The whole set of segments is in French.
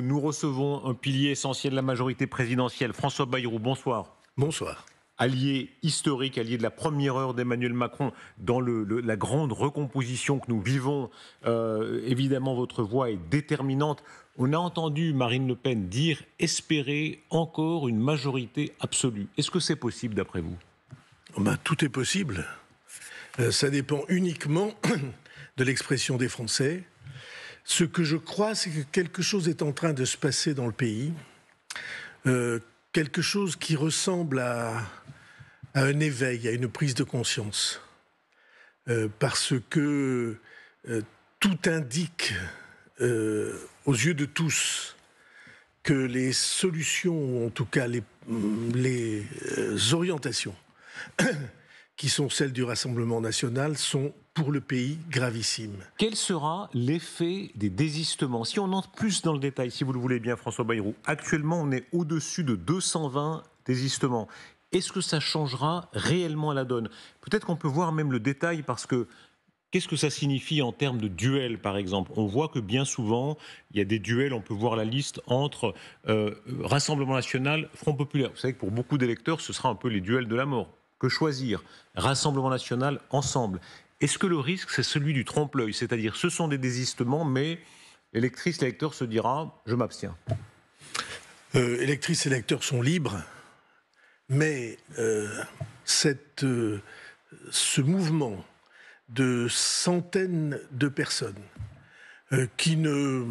Nous recevons un pilier essentiel de la majorité présidentielle, François Bayrou. Bonsoir. Bonsoir. Allié historique, allié de la première heure d'Emmanuel Macron dans la grande recomposition que nous vivons. Évidemment, votre voix est déterminante. On a entendu Marine Le Pen dire espérer encore une majorité absolue. Est-ce que c'est possible d'après vous ? Tout est possible. Ça dépend uniquement de l'expression des Français. Ce que je crois, c'est que quelque chose est en train de se passer dans le pays. Quelque chose qui ressemble à un éveil, à une prise de conscience. Parce que tout indique, aux yeux de tous, que les solutions, en tout cas les orientations, qui sont celles du Rassemblement national, sont pour le pays gravissimes. Quel sera l'effet des désistements ? Si on entre plus dans le détail, si vous le voulez bien, François Bayrou, actuellement on est au-dessus de 220 désistements. Est-ce que ça changera réellement la donne ? Peut-être qu'on peut voir même le détail, parce que qu'est-ce que ça signifie en termes de duels, par exemple ? On voit que bien souvent, il y a des duels, on peut voir la liste entre Rassemblement national, Front populaire. Vous savez que pour beaucoup d'électeurs, ce sera un peu les duels de la mort. Que choisir ? Rassemblement national, ensemble. Est-ce que le risque, c'est celui du trompe-l'œil ? C'est-à-dire, ce sont des désistements, mais l'électeur se dira « je m'abstiens ». Électrices et électeurs sont libres, mais ce mouvement de centaines de personnes qui ne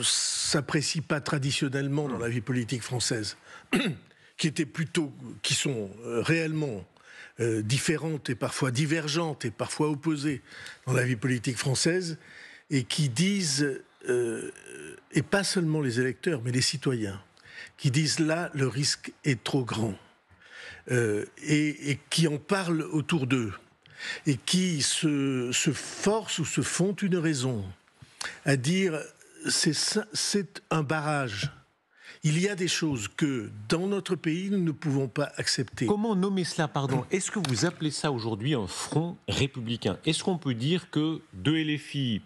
s'apprécient pas traditionnellement dans la vie politique française, qui sont réellement différentes et parfois divergentes et parfois opposées dans la vie politique française, et qui disent, et pas seulement les électeurs, mais les citoyens, qui disent là, le risque est trop grand, et qui en parlent autour d'eux, et qui se forcent ou se font une raison à dire c'est un barrage. Il y a des choses que, dans notre pays, nous ne pouvons pas accepter. Comment nommer cela, pardon ? Est-ce que vous appelez ça aujourd'hui un front républicain ? Est-ce qu'on peut dire que de LFI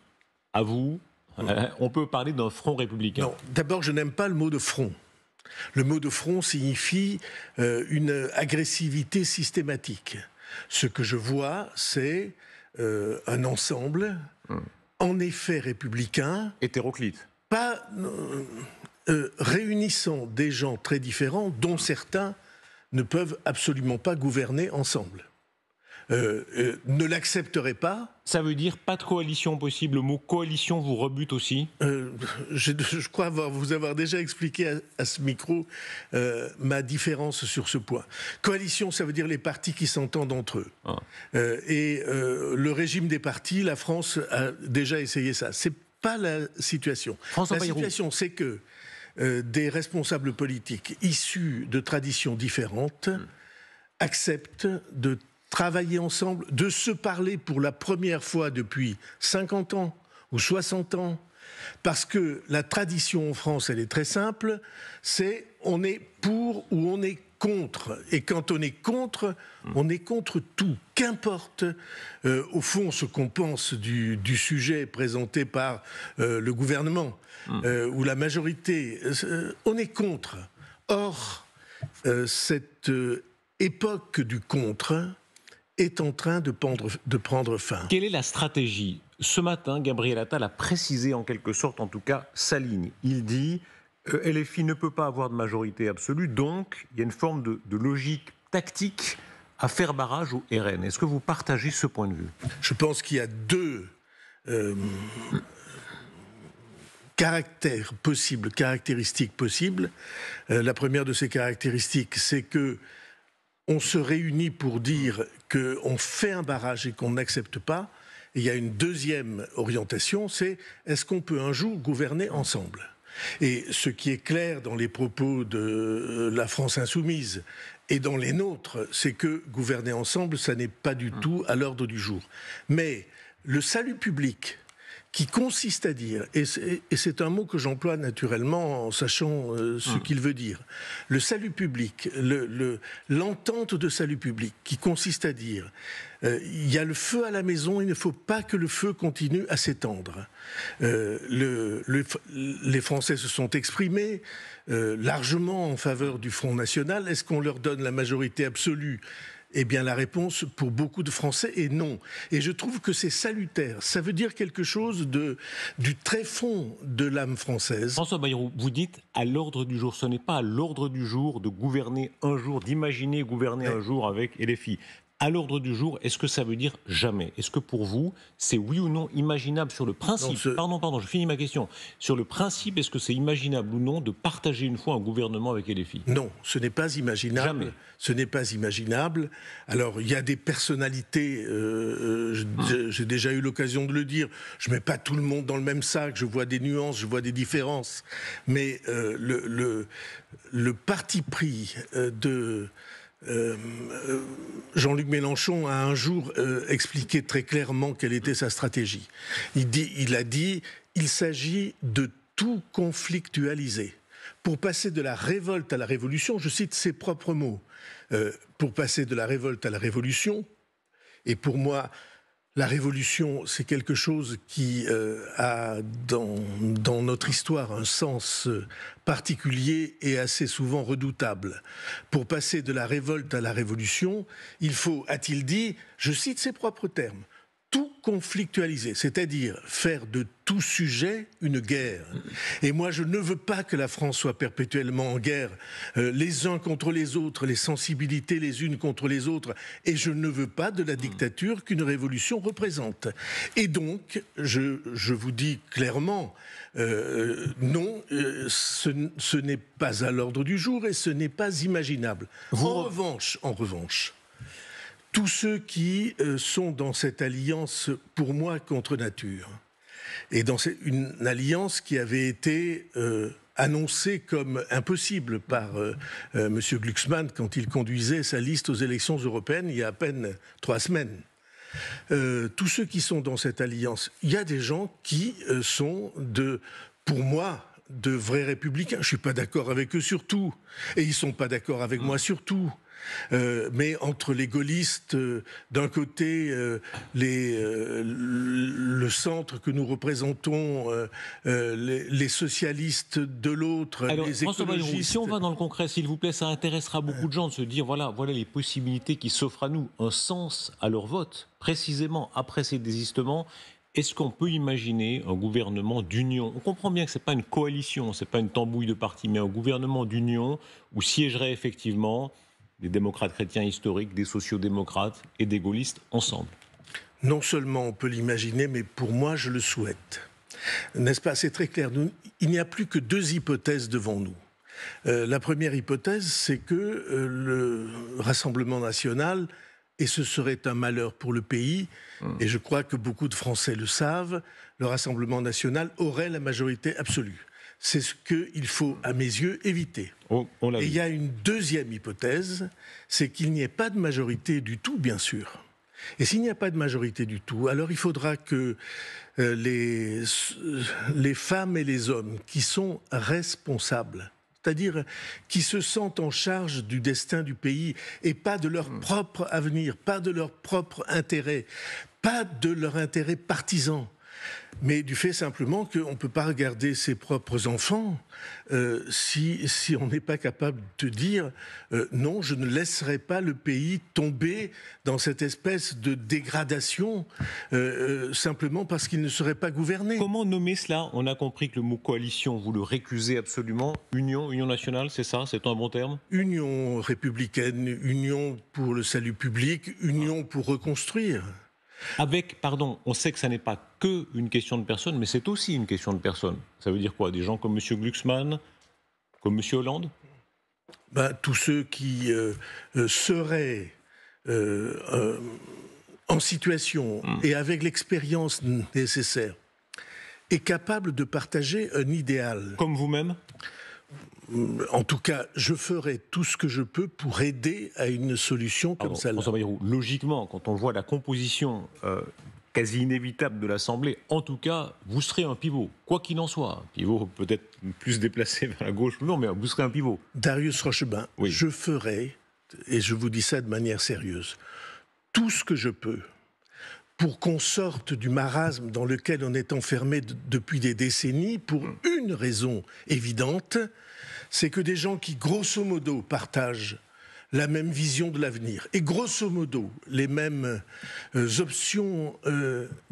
à vous, on peut parler d'un front républicain ? Non, d'abord, je n'aime pas le mot de front. Le mot de front signifie une agressivité systématique. Ce que je vois, c'est un ensemble, en effet républicain. Hétéroclite. Pas réunissant des gens très différents, dont certains ne peuvent absolument pas gouverner ensemble. Ne l'accepteraient pas. Ça veut dire pas de coalition possible. Le mot coalition vous rebute aussi ? Je crois vous avoir déjà expliqué à ce micro ma différence sur ce point. Coalition, ça veut dire les partis qui s'entendent entre eux. Le régime des partis, la France a déjà essayé ça. C'est pas la situation. François Bayrou. La situation, c'est que des responsables politiques issus de traditions différentes acceptent de travailler ensemble, de se parler pour la première fois depuis 50 ans ou 60 ans. Parce que la tradition en France, elle est très simple, c'est on est pour ou on est contre. Et quand on est contre tout. Qu'importe, au fond, ce qu'on pense du sujet présenté par le gouvernement ou la majorité, on est contre. Or, cette époque du contre est en train de prendre fin. Quelle est la stratégie ? Ce matin, Gabriel Attal a précisé en quelque sorte, en tout cas, sa ligne. Il dit LFI ne peut pas avoir de majorité absolue, donc il y a une forme de logique tactique à faire barrage au RN. Est-ce que vous partagez ce point de vue ? Je pense qu'il y a deux caractéristiques possibles. La première de ces caractéristiques, c'est que on se réunit pour dire qu'on fait un barrage et qu'on n'accepte pas. Et il y a une deuxième orientation, c'est est-ce qu'on peut un jour gouverner ensemble ? Et ce qui est clair dans les propos de la France insoumise et dans les nôtres, c'est que gouverner ensemble, ça n'est pas du tout à l'ordre du jour. Mais le salut public qui consiste à dire, et c'est un mot que j'emploie naturellement en sachant ce qu'il veut dire, le salut public, l'entente de salut public, qui consiste à dire, il y a le feu à la maison, il ne faut pas que le feu continue à s'étendre. Les Français se sont exprimés largement en faveur du Front National. Est-ce qu'on leur donne la majorité absolue ? Eh bien, la réponse pour beaucoup de Français est non. Et je trouve que c'est salutaire. Ça veut dire quelque chose du tréfonds de l'âme française. François Bayrou, vous dites à l'ordre du jour. Ce n'est pas à l'ordre du jour de gouverner un jour, d'imaginer gouverner un jour avec LFI. À l'ordre du jour, est-ce que ça veut dire jamais ? Est-ce que pour vous, c'est oui ou non imaginable sur le principe ? Pardon, je finis ma question. Sur le principe, est-ce que c'est imaginable ou non de partager une fois un gouvernement avec LFI ? Non, ce n'est pas imaginable. Jamais. Ce n'est pas imaginable. Alors, il y a des personnalités, j'ai déjà eu l'occasion de le dire, je ne mets pas tout le monde dans le même sac, je vois des nuances, je vois des différences. Mais le parti pris de... Jean-Luc Mélenchon a un jour expliqué très clairement quelle était sa stratégie. Il a dit il s'agit de tout conflictualiser. Pour passer de la révolte à la révolution, je cite ses propres mots, pour passer de la révolte à la révolution, et pour moi, la révolution, c'est quelque chose qui a dans notre histoire un sens particulier et assez souvent redoutable. Pour passer de la révolte à la révolution, il faut, a-t-il dit, je cite ses propres termes, tout conflictualiser, c'est-à-dire faire de tout sujet une guerre. Et moi, je ne veux pas que la France soit perpétuellement en guerre, les uns contre les autres, les sensibilités les unes contre les autres, et je ne veux pas de la dictature qu'une révolution représente. Et donc, je vous dis clairement, non, ce n'est pas à l'ordre du jour et ce n'est pas imaginable. En revanche, tous ceux qui sont dans cette alliance, pour moi, contre nature, et dans une alliance qui avait été annoncée comme impossible par M. Glucksmann quand il conduisait sa liste aux élections européennes il y a à peine 3 semaines. Tous ceux qui sont dans cette alliance, il y a des gens qui sont, pour moi, de vrais républicains. Je ne suis pas d'accord avec eux sur tout, et ils ne sont pas d'accord avec moi sur tout. Mais entre les gaullistes d'un côté, le centre que nous représentons, les socialistes de l'autre, les écologistes... Si on va dans le concret, s'il vous plaît, ça intéressera beaucoup de gens de se dire voilà les possibilités qui s'offrent à nous, un sens à leur vote, précisément après ces désistements. Est-ce qu'on peut imaginer un gouvernement d'union ? On comprend bien que ce n'est pas une coalition, ce n'est pas une tambouille de partis, mais un gouvernement d'union où siégeraient effectivement des démocrates chrétiens historiques, des sociodémocrates et des gaullistes ensemble. Non seulement on peut l'imaginer, mais pour moi, je le souhaite. N'est-ce pas ? C'est très clair. Il n'y a plus que 2 hypothèses devant nous. La première hypothèse, c'est que le Rassemblement national, et ce serait un malheur pour le pays, et je crois que beaucoup de Français le savent, le Rassemblement national aurait la majorité absolue. C'est ce qu'il faut, à mes yeux, éviter. Et il y a une deuxième hypothèse, c'est qu'il n'y ait pas de majorité du tout, bien sûr. Et s'il n'y a pas de majorité du tout, alors il faudra que les femmes et les hommes qui sont responsables, c'est-à-dire qui se sentent en charge du destin du pays et pas de leur propre avenir, pas de leur propre intérêt, pas de leur intérêt partisan, mais du fait simplement qu'on ne peut pas regarder ses propres enfants si on n'est pas capable de dire non, je ne laisserai pas le pays tomber dans cette espèce de dégradation simplement parce qu'il ne serait pas gouverné. Comment nommer cela ? On a compris que le mot coalition, vous le récusez absolument. Union nationale, c'est ça ? C'est un bon terme ? Union républicaine, union pour le salut public, union pour reconstruire. On sait que ça n'est pas que une question de personnes, mais c'est aussi une question de personnes. Ça veut dire quoi ? Des gens comme M. Glucksmann, comme M. Hollande ? Tous ceux qui seraient en situation et avec l'expérience nécessaire et capables de partager un idéal. Comme vous-même ? En tout cas, je ferai tout ce que je peux pour aider à une solution comme celle-là. François Bayrou, logiquement, quand on voit la composition quasi inévitable de l'Assemblée. En tout cas, vous serez un pivot, quoi qu'il en soit. Un pivot peut-être plus déplacé vers la gauche, non, mais vous serez un pivot. Darius Rochebin, oui. Je ferai, et je vous dis ça de manière sérieuse, tout ce que je peux pour qu'on sorte du marasme dans lequel on est enfermé depuis des décennies, pour une raison évidente, c'est que des gens qui, grosso modo, partagent la même vision de l'avenir et, grosso modo, les mêmes options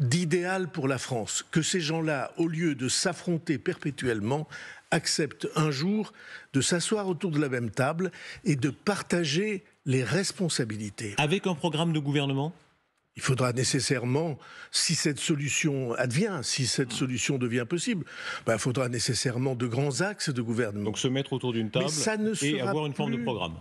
d'idéal pour la France, que ces gens-là, au lieu de s'affronter perpétuellement, acceptent un jour de s'asseoir autour de la même table et de partager les responsabilités. Avec un programme de gouvernement ? Il faudra nécessairement, si cette solution advient, si cette solution devient possible, il faudra nécessairement de grands axes de gouvernement. Donc se mettre autour d'une table et avoir une forme de programme.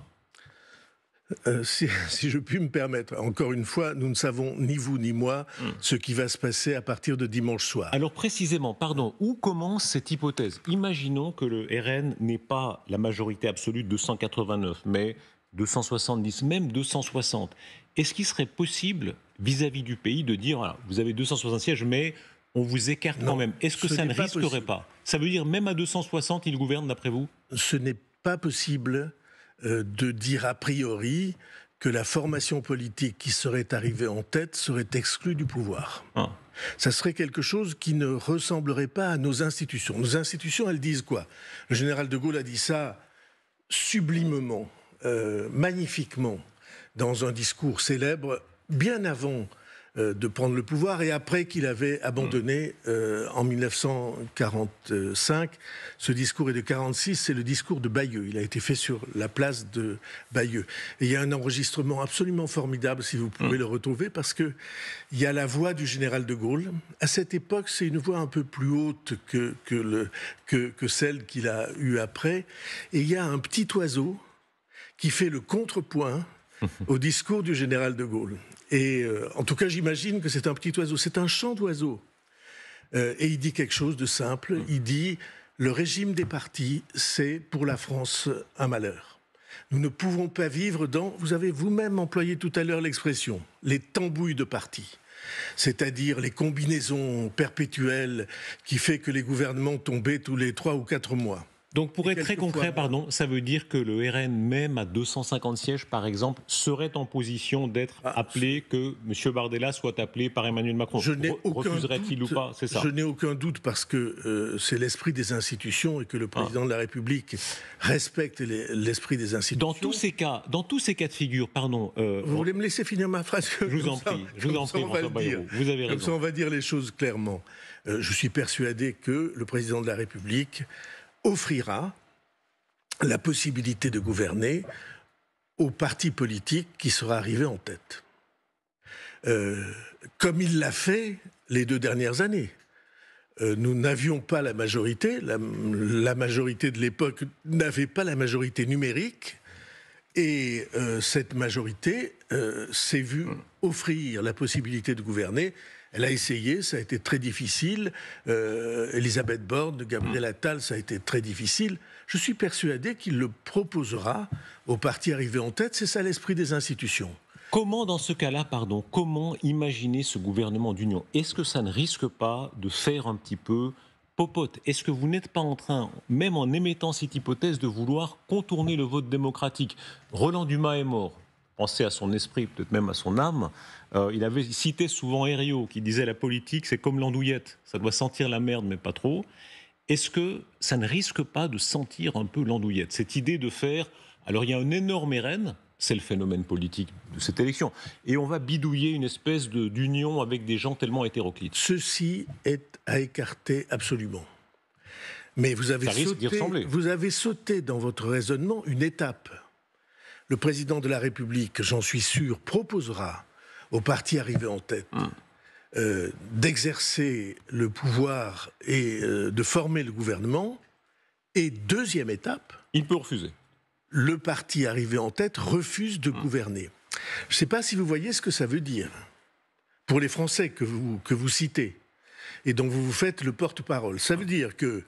Si je puis me permettre, encore une fois, nous ne savons ni vous ni moi ce qui va se passer à partir de dimanche soir. Alors précisément, où commence cette hypothèse ? Imaginons que le RN n'ait pas la majorité absolue de 289, mais 270, même 260. Est-ce qu'il serait possible, vis-à-vis du pays, de dire voilà, vous avez 260 sièges, mais on vous écarte quand même ? Est-ce que ça ne risquerait pas ? Ça veut dire même à 260, il gouverne d'après vous ? Ce n'est pas possible de dire a priori que la formation politique qui serait arrivée en tête serait exclue du pouvoir. Ça serait quelque chose qui ne ressemblerait pas à nos institutions. Nos institutions, elles disent quoi ? Le général de Gaulle a dit ça sublimement, magnifiquement, dans un discours célèbre, bien avant de prendre le pouvoir et après qu'il avait abandonné en 1945. Ce discours est de 1946, c'est le discours de Bayeux. Il a été fait sur la place de Bayeux. Et il y a un enregistrement absolument formidable, si vous pouvez le retrouver, parce qu'il y a la voix du général de Gaulle. À cette époque, c'est une voix un peu plus haute que celle qu'il a eue après. Et il y a un petit oiseau qui fait le contrepoint au discours du général de Gaulle. Et en tout cas, j'imagine que c'est un petit oiseau, c'est un chant d'oiseau. Et il dit quelque chose de simple, il dit « Le régime des partis, c'est pour la France un malheur. Nous ne pouvons pas vivre dans, vous avez vous-même employé tout à l'heure l'expression, les tambouilles de partis. C'est-à-dire les combinaisons perpétuelles qui fait que les gouvernements tombaient tous les 3 ou 4 mois. » Donc pour être très concret, ça veut dire que le RN, même à 250 sièges par exemple, serait en position d'être appelé, que M. Bardella soit appelé par Emmanuel Macron. Refuserait-il ou pas ? C'est ça. Je n'ai aucun doute parce que c'est l'esprit des institutions et que le président de la République respecte l'esprit des institutions. Dans tous ces cas de figure, vous voulez me laisser finir ma phrase ? Je vous en prie, François Bayrou, vous avez raison. Comme ça, on va dire les choses clairement. Je suis persuadé que le président de la République offrira la possibilité de gouverner au parti politique qui sera arrivé en tête. Comme il l'a fait les 2 dernières années. Nous n'avions pas la majorité, la majorité de l'époque n'avait pas la majorité numérique, et cette majorité s'est vue offrir la possibilité de gouverner. Elle a essayé, ça a été très difficile. Elisabeth Borne, Gabriel Attal, ça a été très difficile. Je suis persuadé qu'il le proposera au parti arrivé en tête. C'est ça l'esprit des institutions. Comment, dans ce cas-là, comment imaginer ce gouvernement d'union ? Est-ce que ça ne risque pas de faire un petit peu popote ? Est-ce que vous n'êtes pas en train, même en émettant cette hypothèse, de vouloir contourner le vote démocratique ? Roland Dumas est mort. Pensez à son esprit, peut-être même à son âme. Il avait cité souvent Herriot, qui disait « La politique, c'est comme l'andouillette. Ça doit sentir la merde, mais pas trop. » Est-ce que ça ne risque pas de sentir un peu l'andouillette ? Cette idée de faire... Alors, il y a un énorme RN, c'est le phénomène politique de cette élection, et on va bidouiller une espèce d'union avec des gens tellement hétéroclites. Ceci est à écarter absolument. Mais vous avez sauté dans votre raisonnement une étape. Le président de la République, j'en suis sûr, proposera au parti arrivé en tête d'exercer le pouvoir et de former le gouvernement. Et deuxième étape... Il peut refuser. Le parti arrivé en tête refuse de gouverner. Je ne sais pas si vous voyez ce que ça veut dire pour les Français que vous citez et dont vous vous faites le porte-parole. Ça veut dire que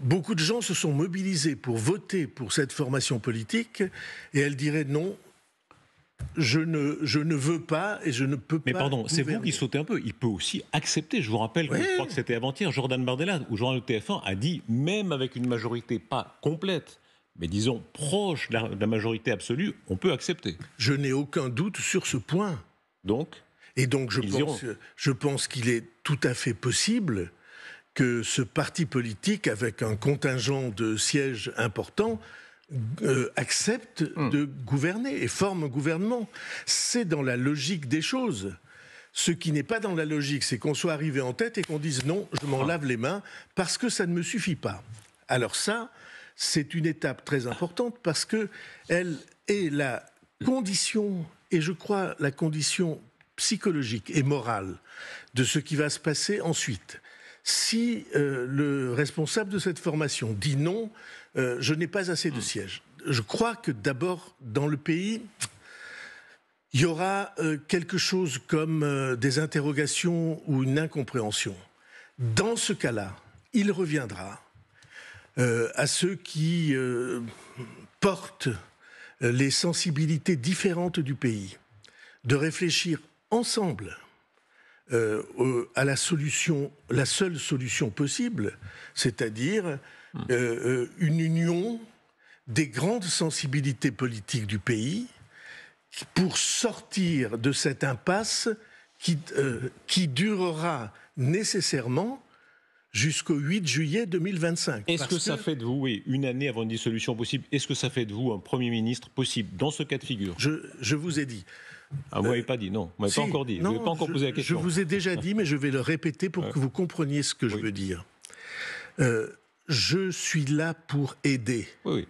beaucoup de gens se sont mobilisés pour voter pour cette formation politique et elle dirait non, je ne veux pas et je ne peux pas. Mais pardon, c'est vous gouverner. qui sautez un peu. Il peut aussi accepter. Je vous rappelle que Oui. je crois que c'était avant-hier, Jordan Bardella, au journal de TF1, a dit, même avec une majorité pas complète, mais disons proche de la majorité absolue, on peut accepter. Je n'ai aucun doute sur ce point. Donc, Et donc ils je pense qu'il est tout à fait possible que ce parti politique, avec un contingent de sièges important, accepte de gouverner et forme un gouvernement. C'est dans la logique des choses. Ce qui n'est pas dans la logique, c'est qu'on soit arrivé en tête et qu'on dise non, je m'en lave les mains parce que ça ne me suffit pas. Alors ça, c'est une étape très importante parce que elle est la condition, et je crois la condition psychologique et morale de ce qui va se passer ensuite. Si le responsable de cette formation dit non, je n'ai pas assez de sièges. Je crois que d'abord, dans le pays, il y aura quelque chose comme des interrogations ou une incompréhension. Dans ce cas-là, il reviendra à ceux qui portent les sensibilités différentes du pays, de réfléchir ensemble à la seule solution possible, c'est-à-dire une union des grandes sensibilités politiques du pays pour sortir de cette impasse qui durera nécessairement jusqu'au 8 juillet 2025. est-ce que ça fait de vous, oui, une année avant une dissolution possible, est-ce que ça fait de vous un Premier ministre possible dans ce cas de figure? Je vous ai dit. Vous ne m'avez pas dit, non. Vous ne m'avez pas encore dit. Non, vous n'avez pas encore posé la question. Je vous ai déjà dit, mais je vais le répéter pour que vous compreniez ce que je veux dire. Je suis là pour aider. Oui.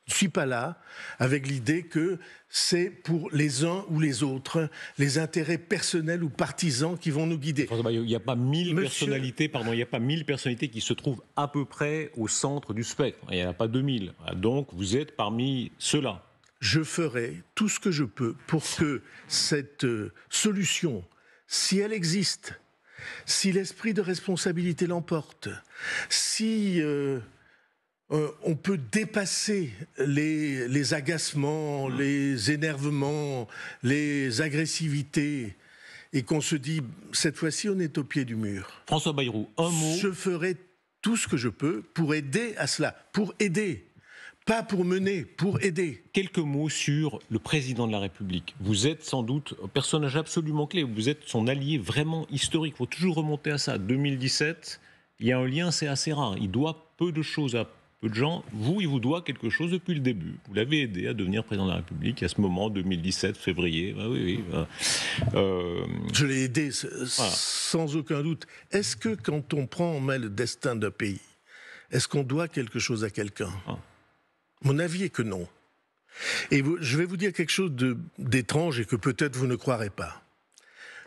Je ne suis pas là avec l'idée que c'est pour les uns ou les autres, les intérêts personnels ou partisans qui vont nous guider. Il n'y a pas 1000 personnalités, il n'y a pas 1000 personnalités qui se trouvent à peu près au centre du spectre. Il n'y en a pas 2000. Donc vous êtes parmi ceux-là. Je ferai tout ce que je peux pour que cette solution, si elle existe, si l'esprit de responsabilité l'emporte, si on peut dépasser les agacements, les énervements, les agressivités, et qu'on se dit, cette fois-ci, on est au pied du mur. François Bayrou, un mot. Je ferai tout ce que je peux pour aider à cela, pour aider. Pas pour mener, pour aider. Quelques mots sur le président de la République. Vous êtes sans doute un personnage absolument clé. Vous êtes son allié vraiment historique. Il faut toujours remonter à ça. 2017, il y a un lien, c'est assez rare. Il doit peu de choses à peu de gens. Vous, il vous doit quelque chose depuis le début. Vous l'avez aidé à devenir président de la République à ce moment, 2017, février. Ah oui. Je l'ai aidé sans aucun doute. Est-ce que quand on prend en main le destin d'un pays, est-ce qu'on doit quelque chose à quelqu'un ? Mon avis est que non. Et je vais vous dire quelque chose d'étrange et que peut-être vous ne croirez pas.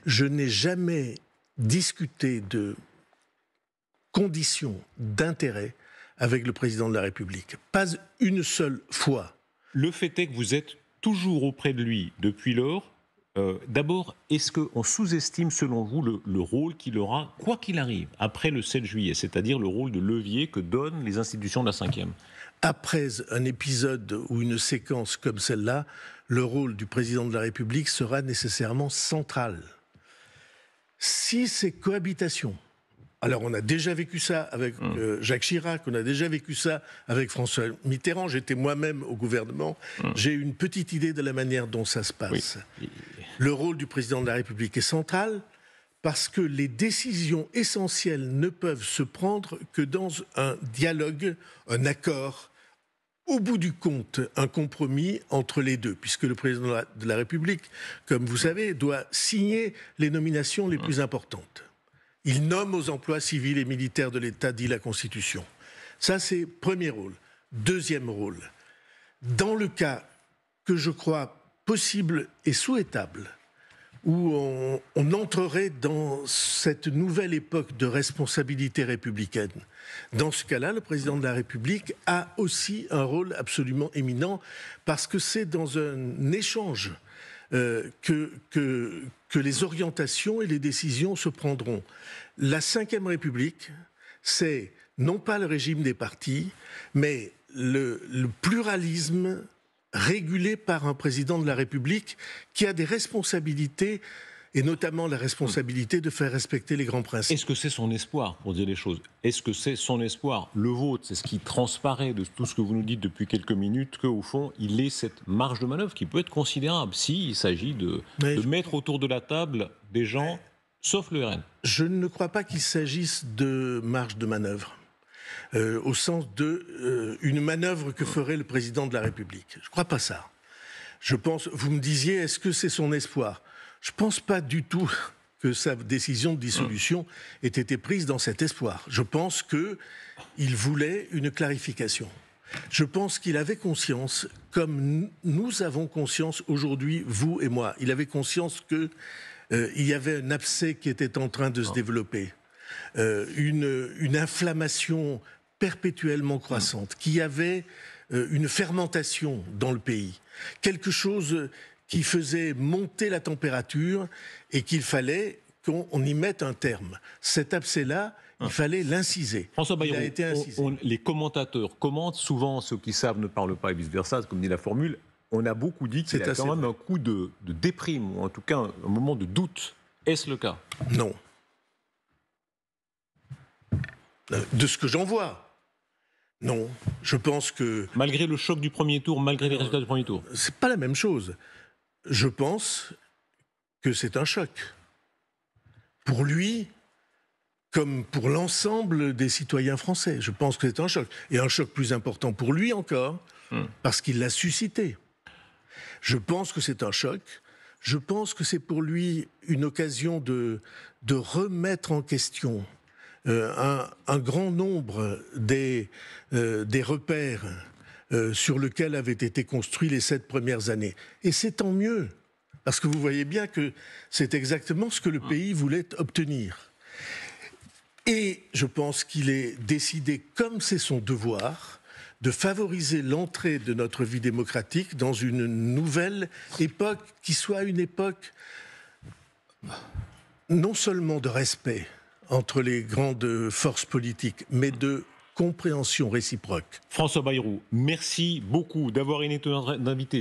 Je n'ai jamais discuté de conditions d'intérêt avec le président de la République. Pas une seule fois. Le fait est que vous êtes toujours auprès de lui depuis lors. D'abord, est-ce qu'on sous-estime, selon vous, le rôle qu'il aura, quoi qu'il arrive, après le 7 juillet, c'est-à-dire le rôle de levier que donnent les institutions de la 5e ? Après un épisode ou une séquence comme celle-là, le rôle du président de la République sera nécessairement central. Si ces cohabitations, alors on a déjà vécu ça avec Jacques Chirac, on a déjà vécu ça avec François Mitterrand, j'étais moi-même au gouvernement, j'ai une petite idée de la manière dont ça se passe. Oui. Le rôle du président de la République est central parce que les décisions essentielles ne peuvent se prendre que dans un dialogue, un accord, au bout du compte, un compromis entre les deux, puisque le président de la République, comme vous savez, doit signer les nominations les plus importantes. Il nomme aux emplois civils et militaires de l'État, dit la Constitution. Ça, c'est premier rôle. Deuxième rôle, dans le cas que je crois possible et souhaitable, où on entrerait dans cette nouvelle époque de responsabilité républicaine. Dans ce cas-là, le président de la République a aussi un rôle absolument éminent, parce que c'est dans un échange que les orientations et les décisions se prendront. La Ve République, c'est non pas le régime des partis, mais le pluralisme régulé par un président de la République qui a des responsabilités, et notamment la responsabilité de faire respecter les grands principes. Est-ce que c'est son espoir, pour dire les choses? Est-ce que c'est son espoir, le vôtre? C'est ce qui transparaît de tout ce que vous nous dites depuis quelques minutes, qu'au fond, il ait cette marge de manœuvre qui peut être considérable s'il s'agit de mettre autour de la table des gens, sauf le RN. Je ne crois pas qu'il s'agisse de marge de manœuvre, au sens de une manœuvre que ferait le président de la République. Je ne crois pas ça. Je pense, vous me disiez, est-ce que c'est son espoir? Je ne pense pas du tout que sa décision de dissolution ait été prise dans cet espoir. Je pense qu'il voulait une clarification. Je pense qu'il avait conscience, comme nous avons conscience aujourd'hui, vous et moi, il avait conscience qu'il y avait un abcès qui était en train de se développer, une inflammation perpétuellement croissante, qu'il y avait une fermentation dans le pays, quelque chose qui faisait monter la température et qu'il fallait qu'on y mette un terme. Cet abcès-là, il fallait l'inciser. François Bayrou, il a été incisé. Les commentateurs commentent, souvent ceux qui savent ne parlent pas et vice-versa, comme dit la formule. On a beaucoup dit qu'il y a quand même un coup de déprime, ou en tout cas un moment de doute. Est-ce le cas? Non. De ce que j'en vois. Non, je pense que... Malgré le choc du premier tour, malgré les résultats du premier tour? C'est pas la même chose. Je pense que c'est un choc. Pour lui, comme pour l'ensemble des citoyens français, je pense que c'est un choc. Et un choc plus important pour lui encore, parce qu'il l'a suscité. Je pense que c'est un choc. Je pense que c'est pour lui une occasion de remettre en question un grand nombre des repères sur lesquels avaient été construits les 7 premières années. Et c'est tant mieux, parce que vous voyez bien que c'est exactement ce que le pays voulait obtenir. Et je pense qu'il est décidé, comme c'est son devoir, de favoriser l'entrée de notre vie démocratique dans une nouvelle époque qui soit une époque non seulement de respect entre les grandes forces politiques, mais de compréhension réciproque. François Bayrou, merci beaucoup d'avoir été notre invité.